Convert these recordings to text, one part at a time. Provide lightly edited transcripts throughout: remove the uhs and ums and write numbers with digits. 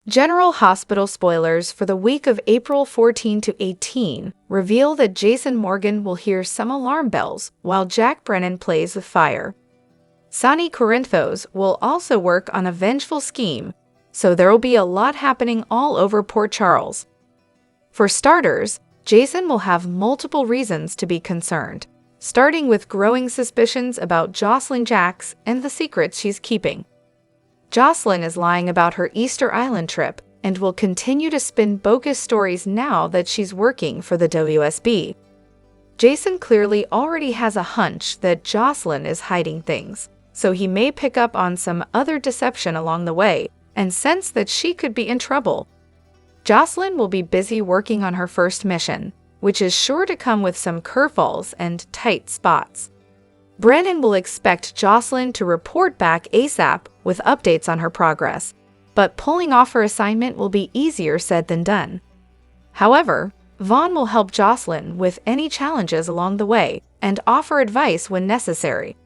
General Hospital spoilers for the week of April 14 to 18 reveal that Jason Morgan will hear some alarm bells while Jack Brennan plays with fire. Sonny Corinthos will also work on a vengeful scheme, so there will be a lot happening all over Port Charles. For starters, Jason will have multiple reasons to be concerned, starting with growing suspicions about Jocelyn Jacks and the secrets she's keeping. Jocelyn is lying about her Easter Island trip and will continue to spin bogus stories now that she's working for the WSB. Jason clearly already has a hunch that Jocelyn is hiding things, so he may pick up on some other deception along the way and sense that she could be in trouble. Jocelyn will be busy working on her first mission, which is sure to come with some curveballs and tight spots. Brennan will expect Jocelyn to report back ASAP with updates on her progress, but pulling off her assignment will be easier said than done. However, Vaughn will help Jocelyn with any challenges along the way and offer advice when necessary.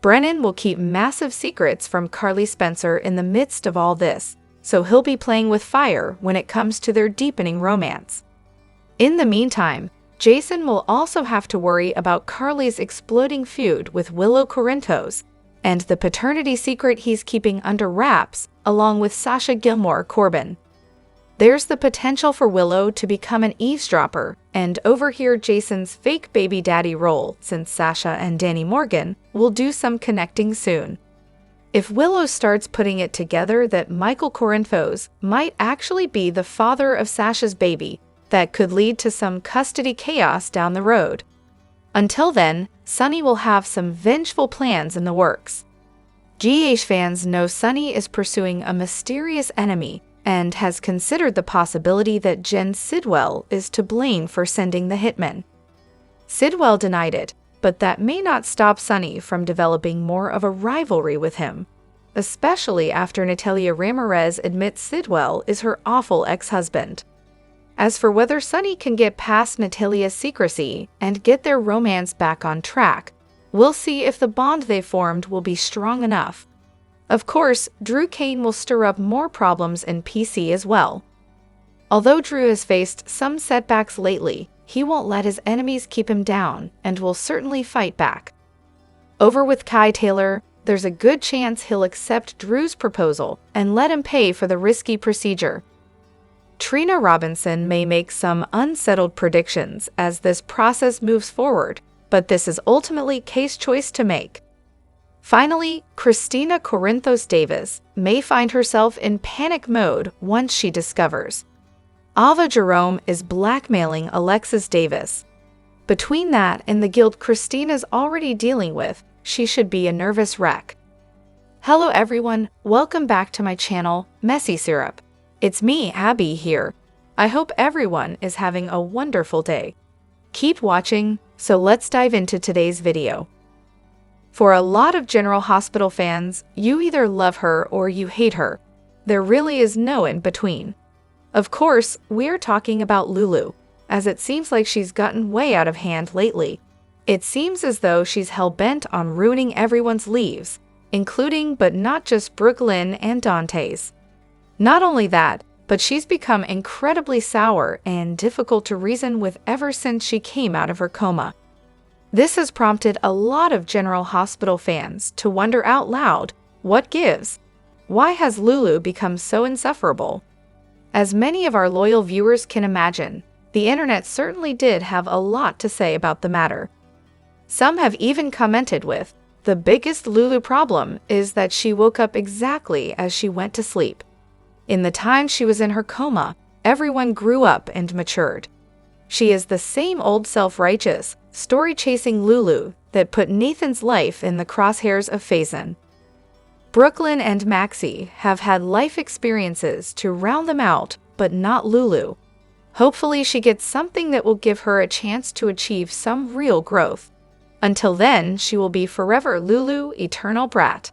Brennan will keep massive secrets from Carly Spencer in the midst of all this, so he'll be playing with fire when it comes to their deepening romance. In the meantime, Jason will also have to worry about Carly's exploding feud with Willow Corinthos and the paternity secret he's keeping under wraps along with Sasha Gilmore Corbin. There's the potential for Willow to become an eavesdropper and overhear Jason's fake baby daddy role, since Sasha and Danny Morgan will do some connecting soon. If Willow starts putting it together that Michael Corinthos might actually be the father of Sasha's baby, that could lead to some custody chaos down the road. Until then, Sonny will have some vengeful plans in the works. GH fans know Sonny is pursuing a mysterious enemy and has considered the possibility that Jen Sidwell is to blame for sending the hitman. Sidwell denied it, but that may not stop Sonny from developing more of a rivalry with him, especially after Natalia Ramirez admits Sidwell is her awful ex-husband. As for whether Sonny can get past Natalia's secrecy and get their romance back on track, we'll see if the bond they formed will be strong enough. Of course, Drew Kane will stir up more problems in PC as well. Although Drew has faced some setbacks lately, he won't let his enemies keep him down and will certainly fight back. Over with Kai Taylor, there's a good chance he'll accept Drew's proposal and let him pay for the risky procedure. Trina Robinson may make some unsettled predictions as this process moves forward, but this is ultimately Kay's choice to make. Finally, Christina Corinthos Davis may find herself in panic mode once she discovers Ava Jerome is blackmailing Alexis Davis. Between that and the guilt Christina's already dealing with, she should be a nervous wreck. Hello everyone, welcome back to my channel, Messy Syrup. It's me, Abby, here. I hope everyone is having a wonderful day. Keep watching, so let's dive into today's video. For a lot of General Hospital fans, you either love her or you hate her. There really is no in between. Of course, we're talking about Lulu, as it seems like she's gotten way out of hand lately. It seems as though she's hell-bent on ruining everyone's lives, including but not just Brooklyn and Dante's. Not only that, but she's become incredibly sour and difficult to reason with ever since she came out of her coma. This has prompted a lot of General Hospital fans to wonder out loud, what gives? Why has Lulu become so insufferable? As many of our loyal viewers can imagine, the internet certainly did have a lot to say about the matter. Some have even commented with, the biggest Lulu problem is that she woke up exactly as she went to sleep. In the time she was in her coma, everyone grew up and matured. She is the same old self-righteous, story-chasing Lulu that put Nathan's life in the crosshairs of Faison. Brooklyn and Maxie have had life experiences to round them out, but not Lulu. Hopefully she gets something that will give her a chance to achieve some real growth. Until then, she will be forever Lulu, eternal brat.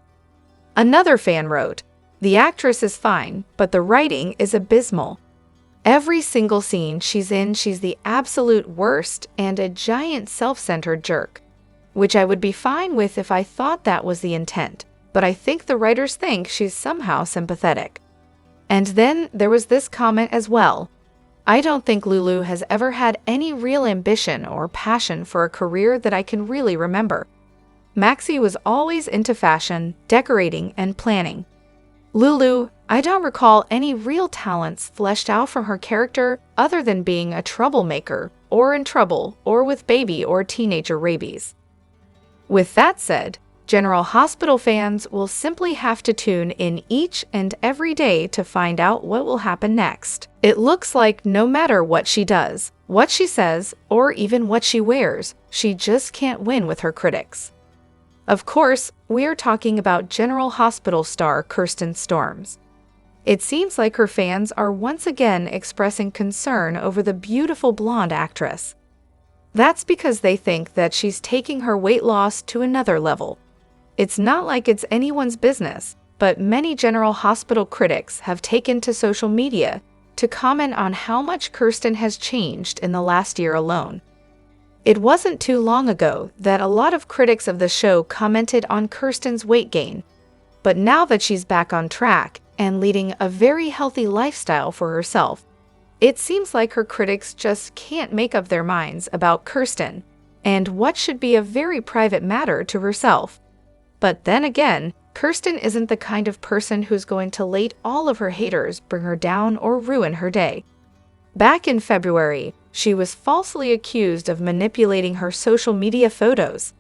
Another fan wrote, the actress is fine, but the writing is abysmal. Every single scene she's in, she's the absolute worst and a giant self-centered jerk. Which I would be fine with if I thought that was the intent, but I think the writers think she's somehow sympathetic. And then there was this comment as well. I don't think Lulu has ever had any real ambition or passion for a career that I can really remember. Maxie was always into fashion, decorating, and planning. Lulu, I don't recall any real talents fleshed out from her character other than being a troublemaker, or in trouble, or with baby or teenager rabies. With that said, General Hospital fans will simply have to tune in each and every day to find out what will happen next. It looks like no matter what she does, what she says, or even what she wears, she just can't win with her critics. Of course, we're talking about General Hospital star Kirsten Storms. It seems like her fans are once again expressing concern over the beautiful blonde actress. That's because they think that she's taking her weight loss to another level. It's not like it's anyone's business, but many General Hospital critics have taken to social media to comment on how much Kirsten has changed in the last year alone. It wasn't too long ago that a lot of critics of the show commented on Kirsten's weight gain, but now that she's back on track and leading a very healthy lifestyle for herself, it seems like her critics just can't make up their minds about Kirsten and what should be a very private matter to herself. But then again, Kirsten isn't the kind of person who's going to let all of her haters bring her down or ruin her day. Back in February, she was falsely accused of manipulating her social media photos.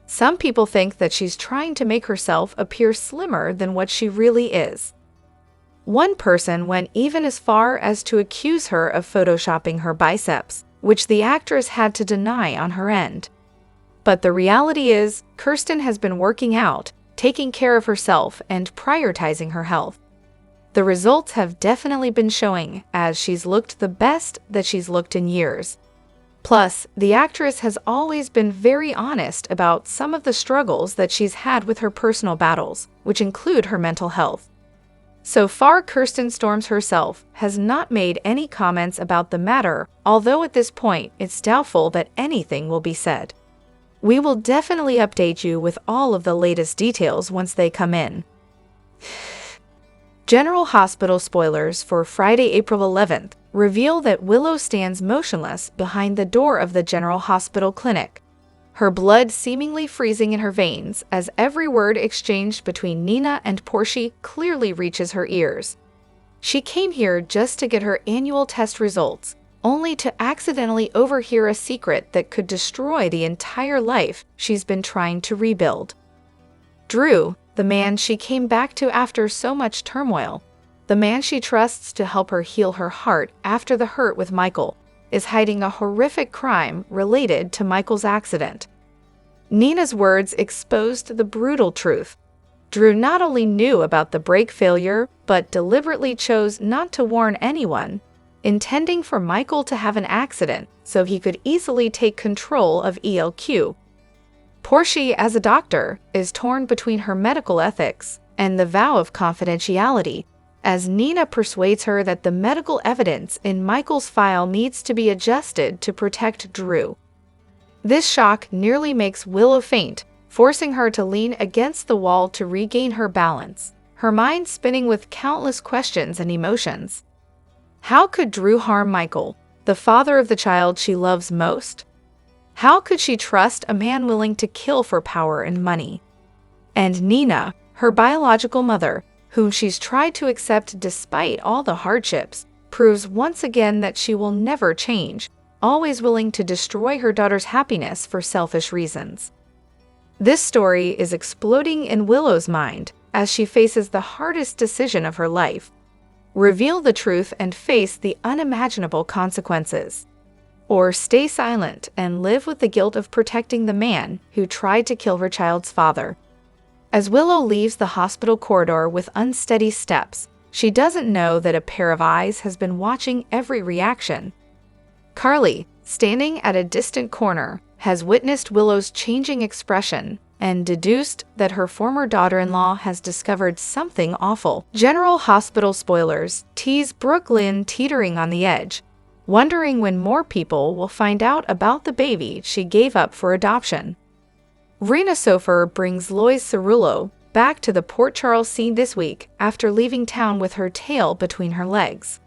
Some people think that she's trying to make herself appear slimmer than what she really is. One person went even as far as to accuse her of photoshopping her biceps, which the actress had to deny on her end. But the reality is, Kirsten has been working out, taking care of herself, and prioritizing her health. The results have definitely been showing, as she's looked the best that she's looked in years. Plus, the actress has always been very honest about some of the struggles that she's had with her personal battles, which include her mental health. So far, Kirsten Storms herself has not made any comments about the matter, although at this point it's doubtful that anything will be said. We will definitely update you with all of the latest details once they come in. General Hospital spoilers for Friday, April 11th reveal that Willow stands motionless behind the door of the General Hospital clinic, her blood seemingly freezing in her veins as every word exchanged between Nina and Portia clearly reaches her ears. She came here just to get her annual test results, only to accidentally overhear a secret that could destroy the entire life she's been trying to rebuild. Drew, the man she came back to after so much turmoil, the man she trusts to help her heal her heart after the hurt with Michael, is hiding a horrific crime related to Michael's accident. Nina's words exposed the brutal truth. Drew not only knew about the brake failure, but deliberately chose not to warn anyone, intending for Michael to have an accident so he could easily take control of ELQ. Portia, as a doctor, is torn between her medical ethics and the vow of confidentiality, as Nina persuades her that the medical evidence in Michael's file needs to be adjusted to protect Drew. This shock nearly makes Willow faint, forcing her to lean against the wall to regain her balance, her mind spinning with countless questions and emotions. How could Drew harm Michael, the father of the child she loves most? How could she trust a man willing to kill for power and money? And Nina, her biological mother, whom she's tried to accept despite all the hardships, proves once again that she will never change, always willing to destroy her daughter's happiness for selfish reasons. This story is exploding in Willow's mind as she faces the hardest decision of her life: reveal the truth and face the unimaginable consequences, or stay silent and live with the guilt of protecting the man who tried to kill her child's father. As Willow leaves the hospital corridor with unsteady steps, she doesn't know that a pair of eyes has been watching every reaction. Carly, standing at a distant corner, has witnessed Willow's changing expression and deduced that her former daughter-in-law has discovered something awful. General Hospital spoilers tease Brooklyn teetering on the edge, wondering when more people will find out about the baby she gave up for adoption. Rena Sofer brings Lois Cerullo, back to the Port Charles scene this week after leaving town with her tail between her legs.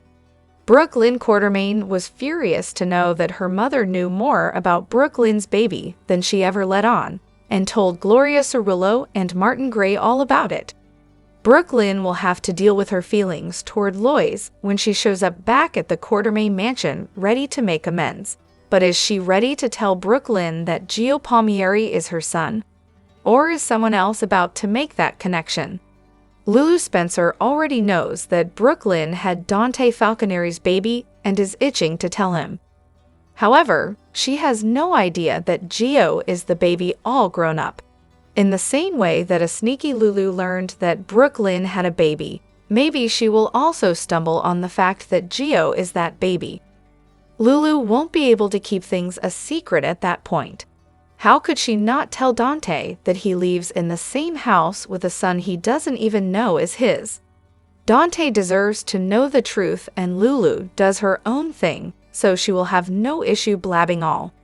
Brooke Lynn Quartermaine was furious to know that her mother knew more about Brooke Lynn's baby than she ever let on, and told Gloria Cerullo and Martin Gray all about it. Brooke Lynn will have to deal with her feelings toward Lois when she shows up back at the Quartermaine mansion ready to make amends. But is she ready to tell Brooke Lynn that Gio Palmieri is her son? Or is someone else about to make that connection? Lulu Spencer already knows that Brooke Lynn had Dante Falconeri's baby and is itching to tell him. However, she has no idea that Gio is the baby all grown up. In the same way that a sneaky Lulu learned that Brooke Lynn had a baby, maybe she will also stumble on the fact that Gio is that baby. Lulu won't be able to keep things a secret at that point. How could she not tell Dante that he lives in the same house with a son he doesn't even know is his? Dante deserves to know the truth, and Lulu does her own thing, so she will have no issue blabbing all.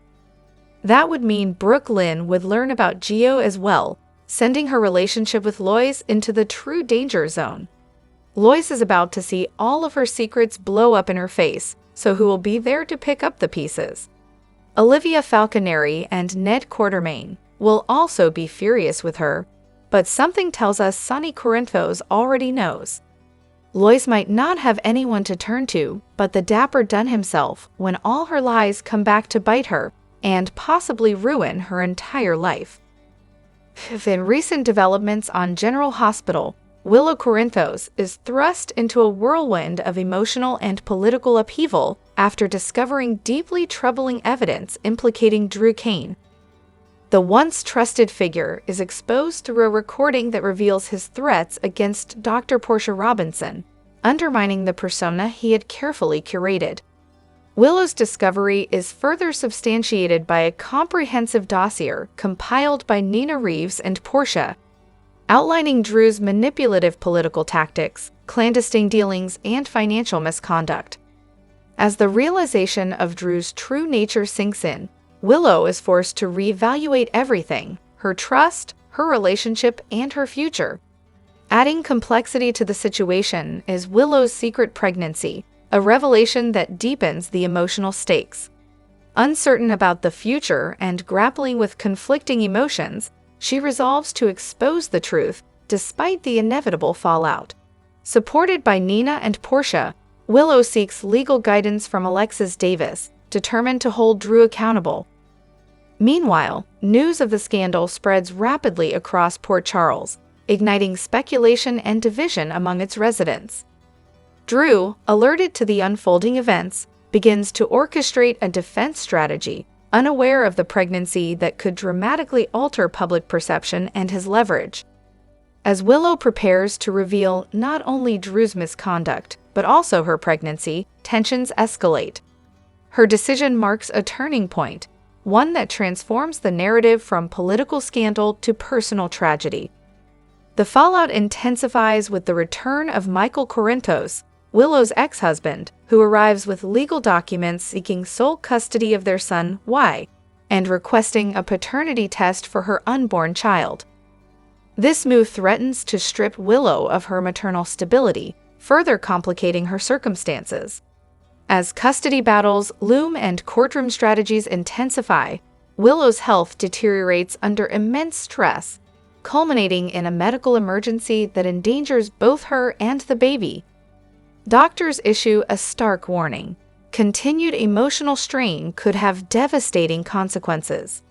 That would mean Brooke Lynn would learn about Gio as well, sending her relationship with Lois into the true danger zone. Lois is about to see all of her secrets blow up in her face, so who will be there to pick up the pieces? Olivia Falconeri and Ned Quartermaine will also be furious with her, but something tells us Sonny Corinthos already knows. Lois might not have anyone to turn to but the dapper Dunn himself when all her lies come back to bite her and possibly ruin her entire life. In recent developments on General Hospital, Willow Corinthos is thrust into a whirlwind of emotional and political upheaval after discovering deeply troubling evidence implicating Drew Cain. The once trusted figure is exposed through a recording that reveals his threats against Dr. Portia Robinson, undermining the persona he had carefully curated. Willow's discovery is further substantiated by a comprehensive dossier compiled by Nina Reeves and Portia, outlining Drew's manipulative political tactics, clandestine dealings, and financial misconduct. As the realization of Drew's true nature sinks in, Willow is forced to reevaluate everything: her trust, her relationship, and her future. Adding complexity to the situation is Willow's secret pregnancy, a revelation that deepens the emotional stakes. Uncertain about the future and grappling with conflicting emotions, she resolves to expose the truth despite the inevitable fallout. Supported by Nina and Portia, Willow seeks legal guidance from Alexis Davis, determined to hold Drew accountable. Meanwhile, news of the scandal spreads rapidly across Port Charles, igniting speculation and division among its residents. Drew, alerted to the unfolding events, begins to orchestrate a defense strategy, unaware of the pregnancy that could dramatically alter public perception and his leverage. As Willow prepares to reveal not only Drew's misconduct, but also her pregnancy, tensions escalate. Her decision marks a turning point, one that transforms the narrative from political scandal to personal tragedy. The fallout intensifies with the return of Michael Corinthos, Willow's ex-husband, who arrives with legal documents seeking sole custody of their son, Y, and requesting a paternity test for her unborn child. This move threatens to strip Willow of her maternal stability, further complicating her circumstances. As custody battles loom and courtroom strategies intensify, Willow's health deteriorates under immense stress, culminating in a medical emergency that endangers both her and the baby. Doctors issue a stark warning: continued emotional strain could have devastating consequences.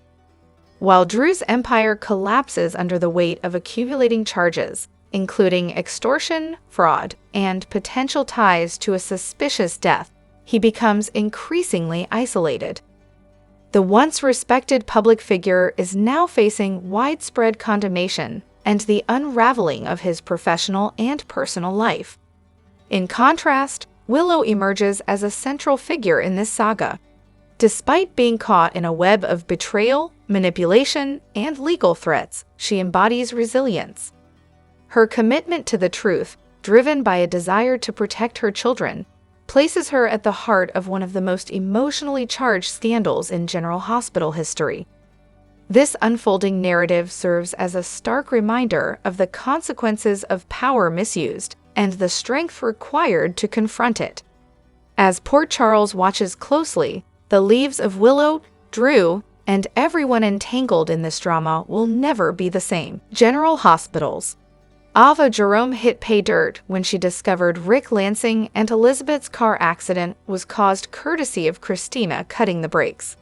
While Drew's empire collapses under the weight of accumulating charges, including extortion, fraud, and potential ties to a suspicious death, he becomes increasingly isolated. The once respected public figure is now facing widespread condemnation and the unraveling of his professional and personal life. In contrast, Willow emerges as a central figure in this saga. Despite being caught in a web of betrayal, manipulation, and legal threats, she embodies resilience. Her commitment to the truth, driven by a desire to protect her children, places her at the heart of one of the most emotionally charged scandals in General Hospital history. This unfolding narrative serves as a stark reminder of the consequences of power misused and the strength required to confront it. As Port Charles watches closely, the lives of Willow, Drew, and everyone entangled in this drama will never be the same. General Hospitals. Ava Jerome hit pay dirt when she discovered Rick Lansing and Elizabeth's car accident was caused courtesy of Christina cutting the brakes.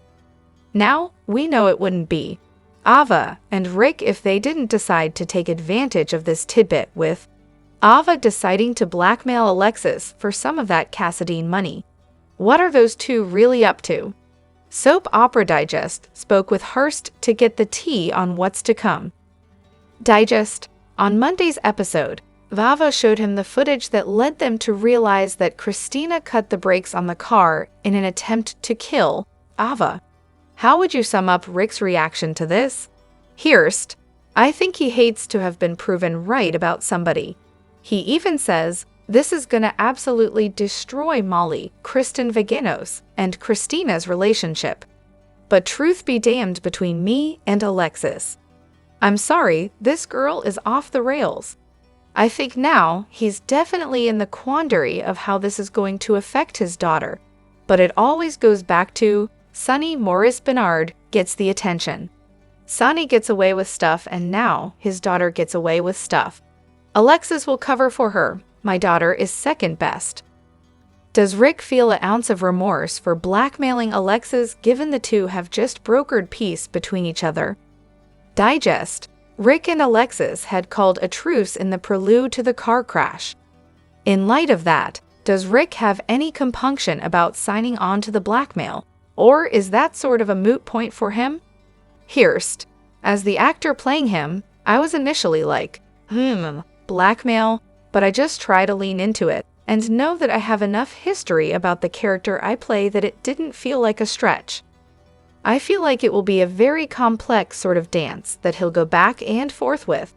Now, we know it wouldn't be Ava and Rick if they didn't decide to take advantage of this tidbit, with Ava deciding to blackmail Alexis for some of that Cassadine money. What are those two really up to? Soap Opera Digest spoke with Hearst to get the tea on what's to come. Digest. On Monday's episode, Ava showed him the footage that led them to realize that Christina cut the brakes on the car in an attempt to kill Ava. How would you sum up Rick's reaction to this? Hearst. I think he hates to have been proven right about somebody. He even says, this is gonna absolutely destroy Molly, Kristen Vagenos, and Christina's relationship. But truth be damned between me and Alexis. I'm sorry, this girl is off the rails. I think now he's definitely in the quandary of how this is going to affect his daughter. But it always goes back to Sonny Maurice Bernard gets the attention. Sonny gets away with stuff and now his daughter gets away with stuff. Alexis will cover for her. My daughter is second best. Does Rick feel an ounce of remorse for blackmailing Alexis given the two have just brokered peace between each other? Digest. Rick and Alexis had called a truce in the prelude to the car crash. In light of that, does Rick have any compunction about signing on to the blackmail, or is that sort of a moot point for him? Hearst. As the actor playing him, I was initially like, blackmail, but I just try to lean into it and know that I have enough history about the character I play that it didn't feel like a stretch. I feel like it will be a very complex sort of dance that he'll go back and forth with.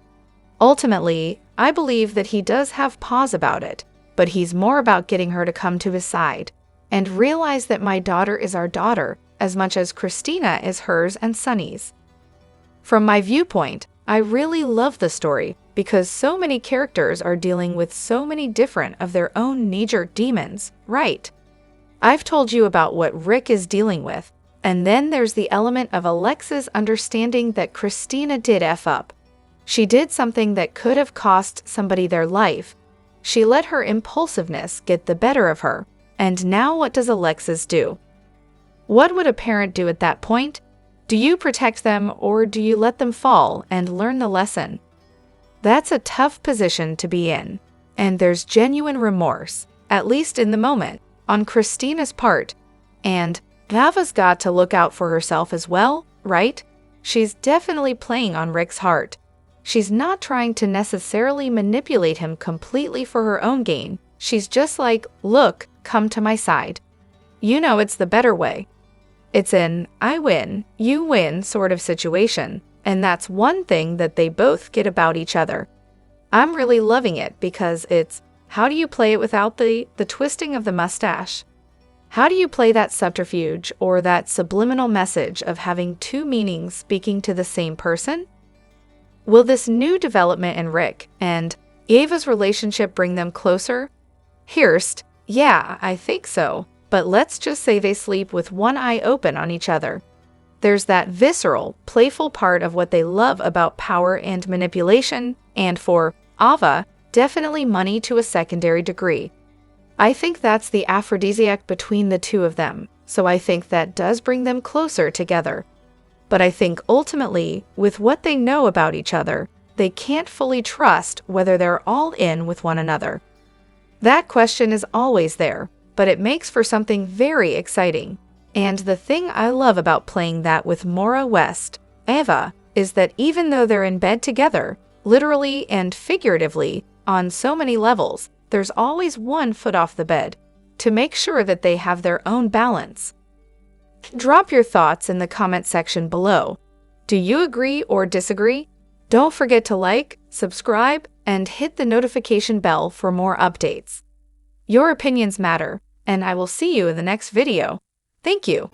Ultimately, I believe that he does have pause about it, but he's more about getting her to come to his side and realize that my daughter is our daughter as much as Christina is hers and Sonny's. From my viewpoint, I really love the story because so many characters are dealing with so many different of their own knee-jerk demons, right? I've told you about what Rick is dealing with, and then there's the element of Alexis understanding that Christina did F up. She did something that could have cost somebody their life. She let her impulsiveness get the better of her. And now what does Alexis do? What would a parent do at that point? Do you protect them or do you let them fall and learn the lesson? That's a tough position to be in. And there's genuine remorse, at least in the moment, on Christina's part. And Ava's got to look out for herself as well, right? She's definitely playing on Rick's heart. She's not trying to necessarily manipulate him completely for her own gain. She's just like, look, come to my side. You know it's the better way. It's an I win, you win sort of situation, and that's one thing that they both get about each other. I'm really loving it because it's, how do you play it without the twisting of the mustache? How do you play that subterfuge or that subliminal message of having two meanings speaking to the same person? Will this new development in Rick and Ava's relationship bring them closer? Hearst. Yeah, I think so, but let's just say they sleep with one eye open on each other. There's that visceral, playful part of what they love about power and manipulation, and for Ava, definitely money to a secondary degree. I think that's the aphrodisiac between the two of them, so I think that does bring them closer together. But I think ultimately, with what they know about each other, they can't fully trust whether they're all in with one another. That question is always there, but it makes for something very exciting. And the thing I love about playing that with Maura West, Ava, is that even though they're in bed together, literally and figuratively, on so many levels, there's always one foot off the bed, to make sure that they have their own balance. Drop your thoughts in the comment section below. Do you agree or disagree? Don't forget to like, subscribe, and hit the notification bell for more updates. Your opinions matter, and I will see you in the next video. Thank you.